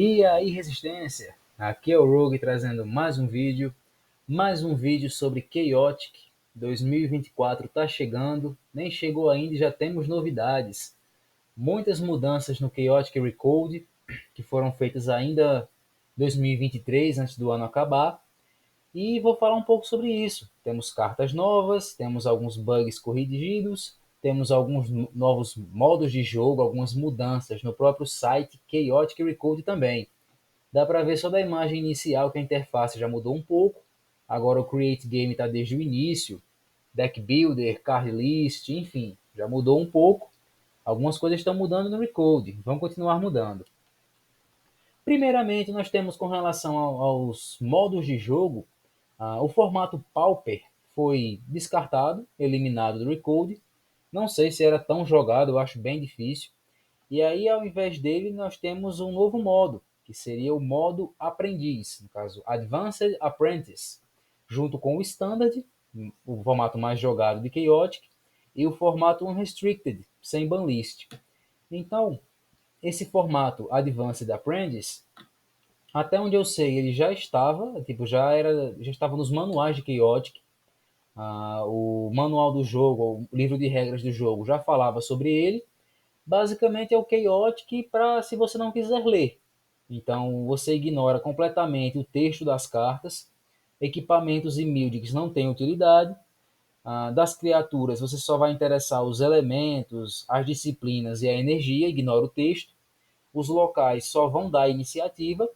E aí, Resistência? Aqui é o Rogue trazendo mais um vídeo sobre Chaotic. 2024 está chegando, nem chegou ainda e já temos novidades. Muitas mudanças no Chaotic Recode, que foram feitas ainda em 2023, antes do ano acabar. E vou falar um pouco sobre isso. Temos cartas novas, temos alguns bugs corrigidos, temos alguns novos modos de jogo, algumas mudanças no próprio site Chaotic Recode também. Dá para ver só da imagem inicial que a interface já mudou um pouco. Agora o Create Game está desde o início. Deck Builder, Card List, enfim, já mudou um pouco. Algumas coisas estão mudando no Recode, vão continuar mudando. Primeiramente, nós temos com relação aos modos de jogo, o formato Pauper foi descartado, eliminado do Recode. Não sei se era tão jogado, eu acho bem difícil. E aí, ao invés dele, nós temos um novo modo, que seria o modo Aprendiz, no caso Advanced Apprentice, junto com o Standard, o formato mais jogado de Chaotic, e o formato Unrestricted, sem banlist. Então, esse formato Advanced Apprentice, até onde eu sei, ele já estava, já estava nos manuais de Chaotic. O manual do jogo, o livro de regras do jogo já falava sobre ele. Basicamente é o Chaotic para se você não quiser ler. Então você ignora completamente o texto das cartas, equipamentos e buildings não têm utilidade. Das criaturas você só vai interessar os elementos, as disciplinas e a energia, ignora o texto. Os locais só vão dar iniciativa.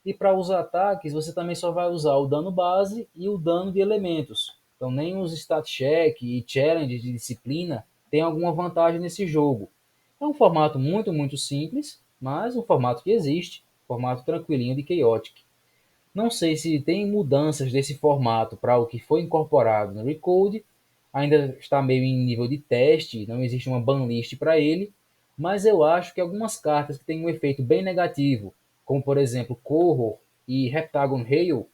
E para os ataques você também só vai usar o dano base e o dano de elementos. Então nem os stat check e challenge de disciplina tem alguma vantagem nesse jogo. É um formato muito simples, mas um formato que existe, formato tranquilinho de Chaotic. Não sei se tem mudanças desse formato para o que foi incorporado no Recode, ainda está meio em nível de teste, não existe uma banlist para ele, mas eu acho que algumas cartas que têm um efeito bem negativo, como por exemplo Corro e Heptagon Hail,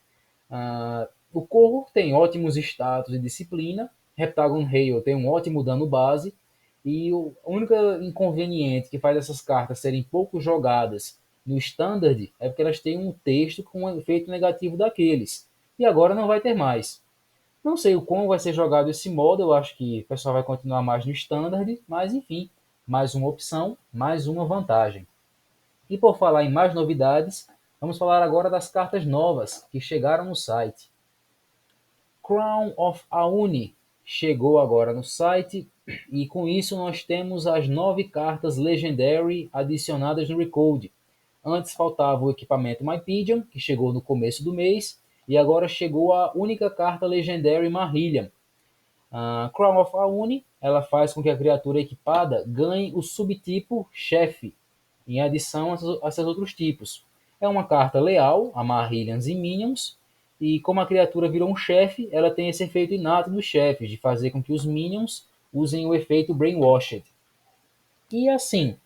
o Corro tem ótimos status e disciplina, Heptagon Hail tem um ótimo dano base, e o único inconveniente que faz essas cartas serem pouco jogadas no Standard é porque elas têm um texto com um efeito negativo daqueles. E agora não vai ter mais. Não sei o como vai ser jogado esse modo, eu acho que o pessoal vai continuar mais no Standard, mas enfim, mais uma opção, mais uma vantagem. E por falar em mais novidades, vamos falar agora das cartas novas que chegaram no site. Crown of Auni chegou agora no site e com isso nós temos as 9 cartas Legendary adicionadas no Recode. Antes faltava o equipamento Mypigeon, que chegou no começo do mês, e agora chegou a única carta Legendary Marillion. A Crown of Auni, ela faz com que a criatura equipada ganhe o subtipo chefe, em adição a seus outros tipos. É uma carta leal a Marillions e Minions, e como a criatura virou um chefe, ela tem esse efeito inato dos chefes, de fazer com que os Minions usem o efeito Brainwashed. E assim,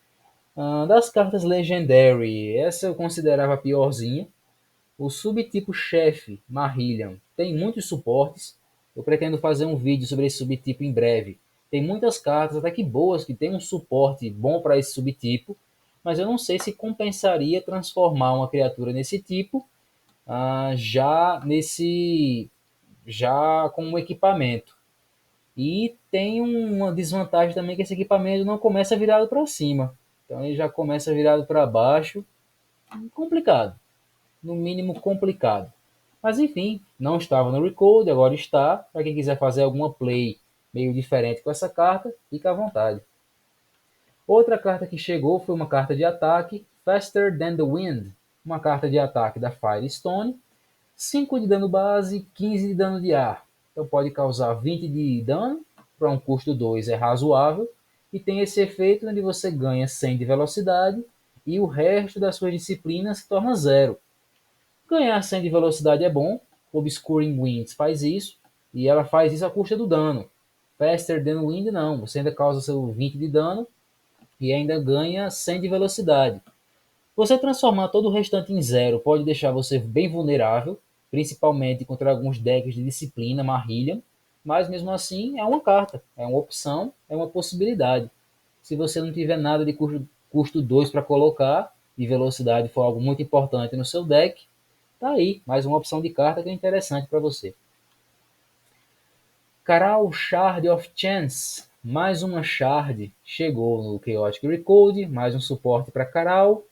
das cartas Legendary, essa eu considerava a piorzinha. O subtipo chefe Marillion tem muitos suportes. Eu pretendo fazer um vídeo sobre esse subtipo em breve. Tem muitas cartas até que boas que tem um suporte bom para esse subtipo, mas eu não sei se compensaria transformar uma criatura nesse tipo já com um equipamento. E tem uma desvantagem também que esse equipamento não começa virado para cima. Então ele já começa virado para baixo. Complicado, no mínimo complicado. Mas enfim, não estava no Recode, agora está. Para quem quiser fazer alguma play meio diferente com essa carta, fica à vontade. Outra carta que chegou foi uma carta de ataque, Faster Than the Wind, uma carta de ataque da Firestone, 5 de dano base, 15 de dano de ar. Então pode causar 20 de dano, para um custo 2 é razoável, e tem esse efeito onde você ganha 100 de velocidade e o resto das suas disciplinas se torna zero. Ganhar 100 de velocidade é bom, Obscuring Winds faz isso, e ela faz isso à custa do dano. Faster Than Wind não, você ainda causa seu 20 de dano e ainda ganha 100 de velocidade. Você transformar todo o restante em zero pode deixar você bem vulnerável, principalmente contra alguns decks de disciplina, Marillion, mas mesmo assim é uma carta, é uma opção, é uma possibilidade. Se você não tiver nada de custo 2 para colocar, e velocidade for algo muito importante no seu deck, tá aí, mais uma opção de carta que é interessante para você. Karal Shard of Chance, mais uma Shard chegou no Chaotic Recode, mais um suporte para Karal,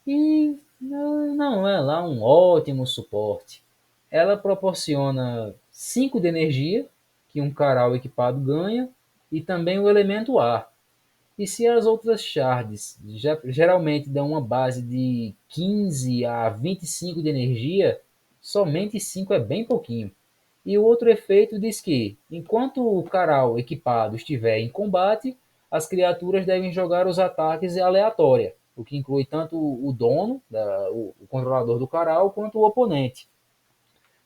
e não é lá um ótimo suporte. Ela proporciona 5 de energia, que um Karal equipado ganha, e também o elemento ar. E se as outras shards geralmente dão uma base de 15 a 25 de energia, somente 5 é bem pouquinho. E o outro efeito diz que, enquanto o Karal equipado estiver em combate, as criaturas devem jogar os ataques aleatória, o que inclui tanto o dono, o controlador do Karal, quanto o oponente.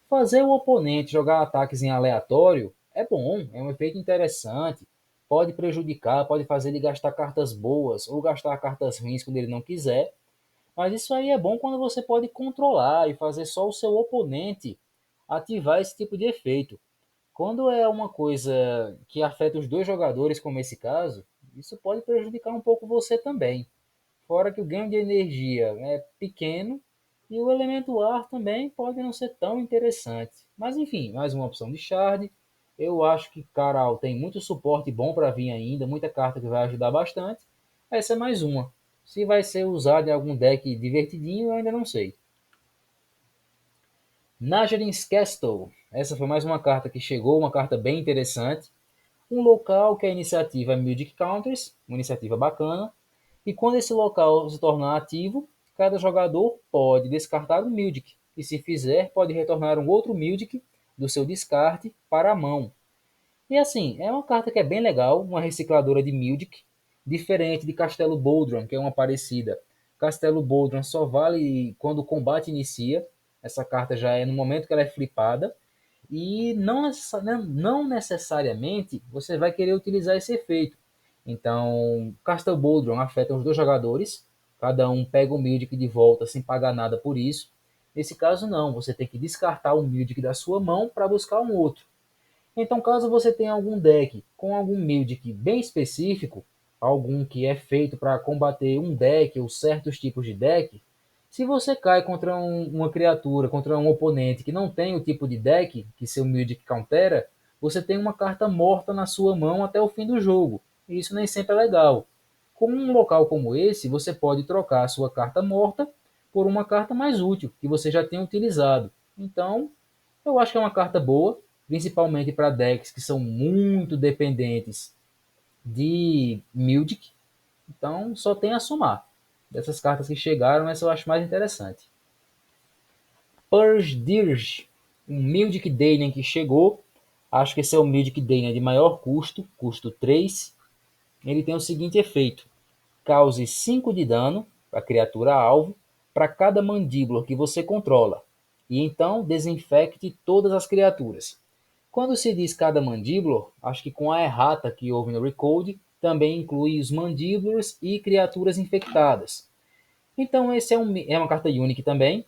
Fazer o oponente jogar ataques em aleatório é bom, é um efeito interessante. Pode prejudicar, pode fazer ele gastar cartas boas ou gastar cartas ruins quando ele não quiser. Mas isso aí é bom quando você pode controlar e fazer só o seu oponente ativar esse tipo de efeito. Quando é uma coisa que afeta os dois jogadores, como esse caso, isso pode prejudicar um pouco você também. Fora que o ganho de energia é pequeno e o elemento ar também pode não ser tão interessante. Mas enfim, mais uma opção de shard. Eu acho que Caral tem muito suporte bom para vir ainda, muita carta que vai ajudar bastante. Essa é mais uma. Se vai ser usada em algum deck divertidinho, eu ainda não sei. Najarin's Castle. Essa foi mais uma carta que chegou, uma carta bem interessante. Um local que a iniciativa é Music Counters, uma iniciativa bacana. E quando esse local se tornar ativo, cada jogador pode descartar um Music. E se fizer, pode retornar um outro Music do seu descarte para a mão. E assim, é uma carta que é bem legal, uma recicladora de Music, diferente de Castelo Boldron, que é uma parecida. Castelo Boldron só vale quando o combate inicia. Essa carta já é no momento que ela é flipada. E não necessariamente você vai querer utilizar esse efeito. Então, Castle Boldron afeta os dois jogadores. Cada um pega o Mildic de volta sem pagar nada por isso. Nesse caso, não. Você tem que descartar o Mildic da sua mão para buscar um outro. Então, caso você tenha algum deck com algum Mildic bem específico, algum que é feito para combater um deck ou certos tipos de deck, se você cai contra uma criatura, contra um oponente que não tem o tipo de deck que seu Mildic countera, você tem uma carta morta na sua mão até o fim do jogo. E isso nem sempre é legal. Com um local como esse, você pode trocar a sua carta morta por uma carta mais útil, que você já tem utilizado. Então, eu acho que é uma carta boa, principalmente para decks que são muito dependentes de Mildic. Então, só tem a somar. Dessas cartas que chegaram, essa eu acho mais interessante. Purge Dirge, um Mildic Daemon que chegou. Acho que esse é o Mildic Daemon de maior custo, custo 3. Ele tem o seguinte efeito: cause 5 de dano para a criatura alvo para cada mandíbula que você controla. E então desinfecte todas as criaturas. Quando se diz cada mandíbula, acho que com a errata que houve no Recode, também inclui os mandíbulas e criaturas infectadas. Então esse é uma carta Unique também.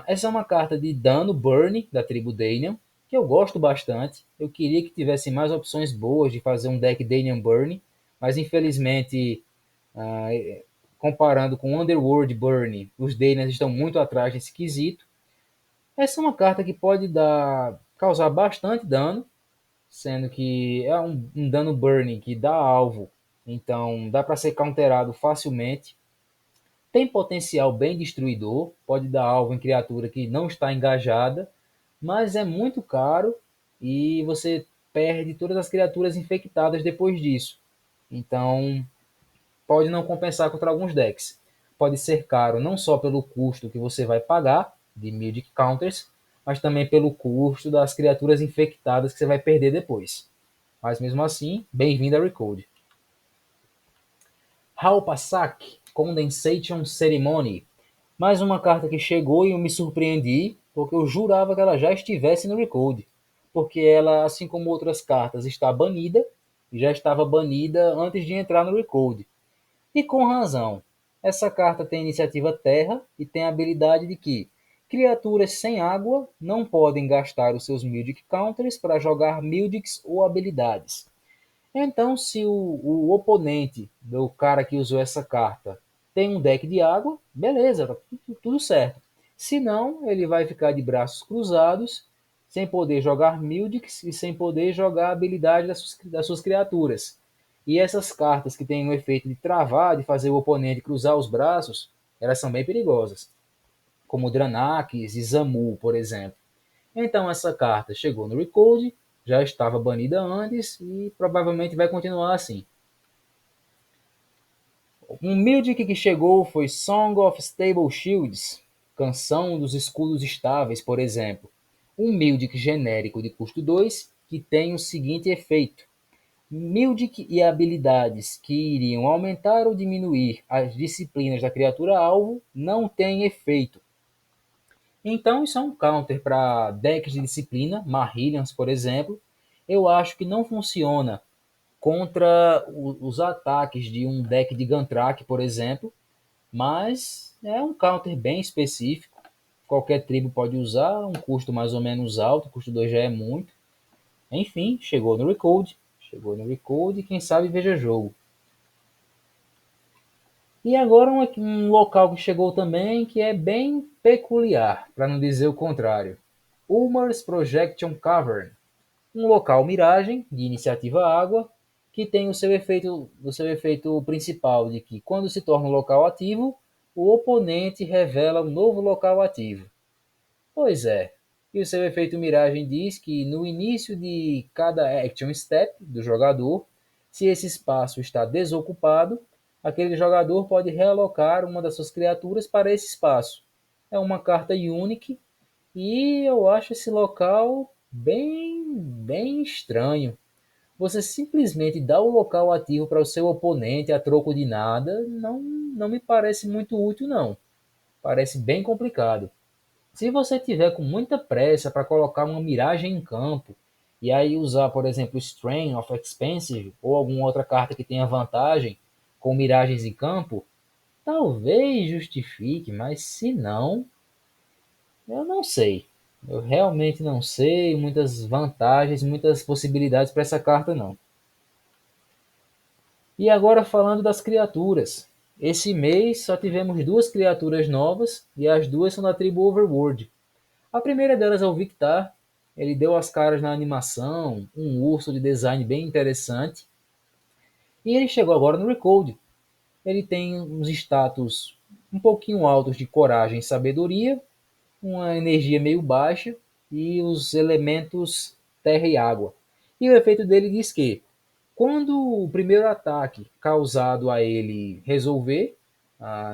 Essa é uma carta de dano Burn da tribo Daemon, que eu gosto bastante. Eu queria que tivesse mais opções boas de fazer um deck Daemon Burn, mas infelizmente, ah, comparando com Underworld Burn, os Daemons estão muito atrás nesse quesito. Essa é uma carta que pode causar bastante dano, sendo que é um dano burning que dá alvo, então dá para ser counterado facilmente. Tem potencial bem destruidor, pode dar alvo em criatura que não está engajada, mas é muito caro e você perde todas as criaturas infectadas depois disso. Então pode não compensar contra alguns decks. Pode ser caro não só pelo custo que você vai pagar de Mildic Counters, mas também pelo custo das criaturas infectadas que você vai perder depois. Mas mesmo assim, bem-vindo a Recode. Halpasak Condensation Ceremony. Mais uma carta que chegou e eu me surpreendi, porque eu jurava que ela já estivesse no Recode. Porque ela, assim como outras cartas, está banida, e já estava banida antes de entrar no Recode. E com razão. Essa carta tem iniciativa terra e tem a habilidade de que criaturas sem água não podem gastar os seus Mildic Counters para jogar Mildics ou habilidades. Então, se o oponente do cara que usou essa carta Tem um deck de água, beleza, tá tudo certo. Se não, ele vai ficar de braços cruzados, sem poder jogar Mildix e sem poder jogar a habilidade das suas criaturas. E essas cartas que têm o efeito de travar, de fazer o oponente cruzar os braços, elas são bem perigosas, como Dranax e Zamu, por exemplo. Então essa carta chegou no Recode, já estava banida antes e provavelmente vai continuar assim. Um Music que chegou foi Song of Stable Shields, Canção dos Escudos Estáveis, por exemplo. Um Music genérico de custo 2 que tem o seguinte efeito. Music e habilidades que iriam aumentar ou diminuir as disciplinas da criatura alvo não têm efeito. Então isso é um counter para decks de disciplina, Marillions, por exemplo. Eu acho que não funciona contra os ataques de um deck de Gantrak, por exemplo, mas é um counter bem específico. Qualquer tribo pode usar, um custo mais ou menos alto, custo 2 já é muito. Enfim, chegou no Recode, quem sabe veja jogo. E agora um local que chegou também que é bem peculiar, para não dizer o contrário. Ulmer's Projection Cavern, um local miragem de iniciativa água que tem o seu efeito principal de que quando se torna um local ativo, o oponente revela um novo local ativo. Pois é. E o seu efeito miragem diz que no início de cada action step do jogador, se esse espaço está desocupado, aquele jogador pode realocar uma das suas criaturas para esse espaço. É uma carta unique e eu acho esse local bem estranho. Você simplesmente dá o local ativo para o seu oponente a troco de nada, não me parece muito útil não. Parece bem complicado. Se você tiver com muita pressa para colocar uma miragem em campo, e aí usar, por exemplo, Strain of Expensive ou alguma outra carta que tenha vantagem com miragens em campo, talvez justifique, mas se não, eu não sei. Eu realmente não sei muitas vantagens, muitas possibilidades para essa carta não. E agora falando das criaturas. Esse mês só tivemos duas criaturas novas e as duas são da tribo Overworld. A primeira delas é o Victar. Ele deu as caras na animação, um urso de design bem interessante. E ele chegou agora no Recode. Ele tem uns status um pouquinho altos de coragem e sabedoria, uma energia meio baixa e os elementos terra e água. E o efeito dele diz que quando o primeiro ataque causado a ele resolver,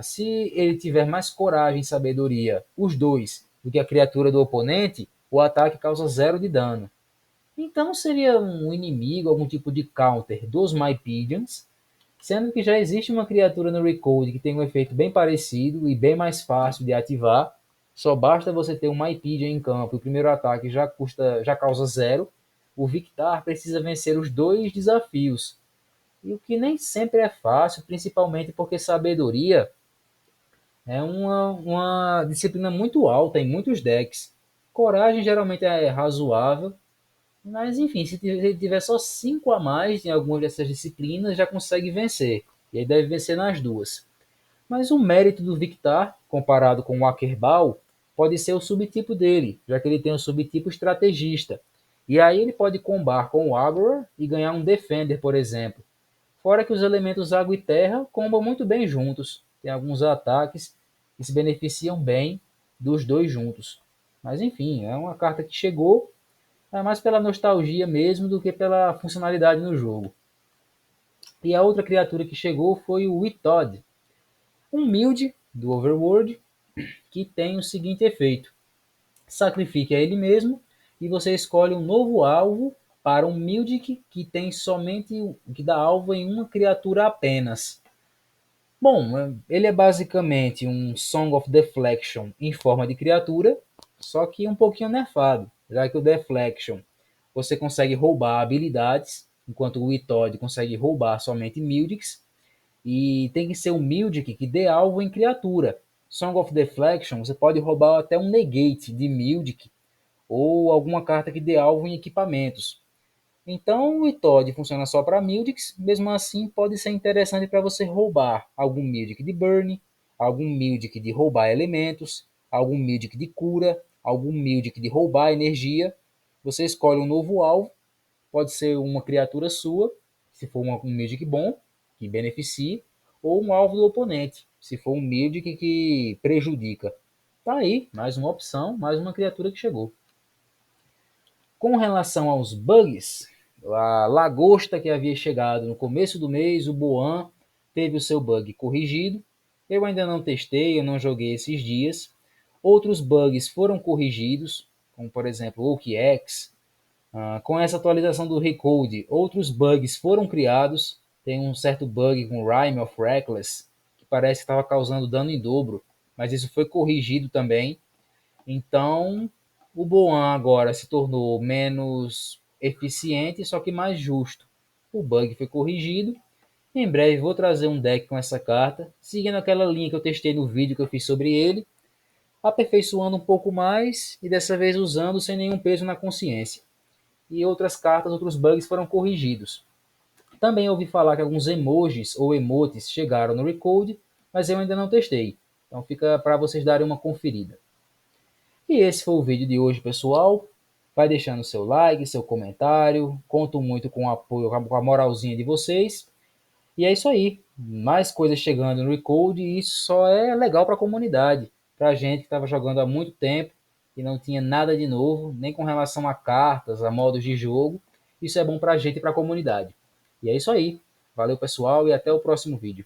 se ele tiver mais coragem e sabedoria, os dois, do que a criatura do oponente, o ataque causa 0 de dano. Então seria um inimigo, algum tipo de counter dos Mypidians, sendo que já existe uma criatura no Recode que tem um efeito bem parecido e bem mais fácil de ativar. Só basta você ter um Mypidian em campo e o primeiro ataque já causa 0. O Victar precisa vencer os dois desafios. E o que nem sempre é fácil, principalmente porque sabedoria é uma disciplina muito alta em muitos decks. Coragem geralmente é razoável, mas enfim, se ele tiver só 5 a mais em algumas dessas disciplinas, já consegue vencer. E aí deve vencer nas duas. Mas o mérito do Victar, comparado com o Akerbal, pode ser o subtipo dele, já que ele tem o subtipo estrategista. E aí ele pode combar com o Agro e ganhar um Defender, por exemplo. Fora que os elementos água e terra combam muito bem juntos. Tem alguns ataques que se beneficiam bem dos dois juntos. Mas enfim, é uma carta que chegou é mais pela nostalgia mesmo do que pela funcionalidade no jogo. E a outra criatura que chegou foi o Witod, um Mild do Overworld que tem o seguinte efeito: sacrifique a ele mesmo e você escolhe um novo alvo para um Mildic que tem somente que dá alvo em uma criatura apenas. Bom, ele é basicamente um Song of Deflection em forma de criatura, só que um pouquinho nerfado, já que o Deflection você consegue roubar habilidades, enquanto o Witod consegue roubar somente Mildics, e tem que ser um Mildic que dê alvo em criatura. Song of Deflection você pode roubar até um Negate de Mildic, ou alguma carta que dê alvo em equipamentos. Então o iToD funciona só para Mildix, mesmo assim pode ser interessante para você roubar algum Mildic de burn, algum Mildic de roubar elementos, algum Mildic de cura, algum Mildic de roubar energia. Você escolhe um novo alvo, pode ser uma criatura sua, se for um Mildic bom, que beneficie, ou um alvo do oponente, se for um Mildic que prejudica. Tá aí, mais uma opção, mais uma criatura que chegou. Com relação aos bugs, a lagosta que havia chegado no começo do mês, o Boan, teve o seu bug corrigido. Eu ainda não testei, eu não joguei esses dias. Outros bugs foram corrigidos, como por exemplo o OKX. Com essa atualização do Recode, outros bugs foram criados. Tem um certo bug com Rime of Reckless, que parece que estava causando dano em dobro, mas isso foi corrigido também. Então, o Boan agora se tornou menos eficiente, só que mais justo. O bug foi corrigido. Em breve vou trazer um deck com essa carta, seguindo aquela linha que eu testei no vídeo que eu fiz sobre ele, aperfeiçoando um pouco mais e dessa vez usando sem nenhum peso na consciência. E outras cartas, outros bugs foram corrigidos. Também ouvi falar que alguns emojis ou emotes chegaram no Recode, mas eu ainda não testei. Então fica para vocês darem uma conferida. E esse foi o vídeo de hoje, pessoal. Vai deixando seu like, seu comentário. Conto muito com o apoio, com a moralzinha de vocês. E é isso aí. Mais coisas chegando no Recode e isso só é legal para a comunidade. Para a gente que estava jogando há muito tempo e não tinha nada de novo, nem com relação a cartas, a modos de jogo. Isso é bom para a gente e para a comunidade. E é isso aí. Valeu, pessoal, e até o próximo vídeo.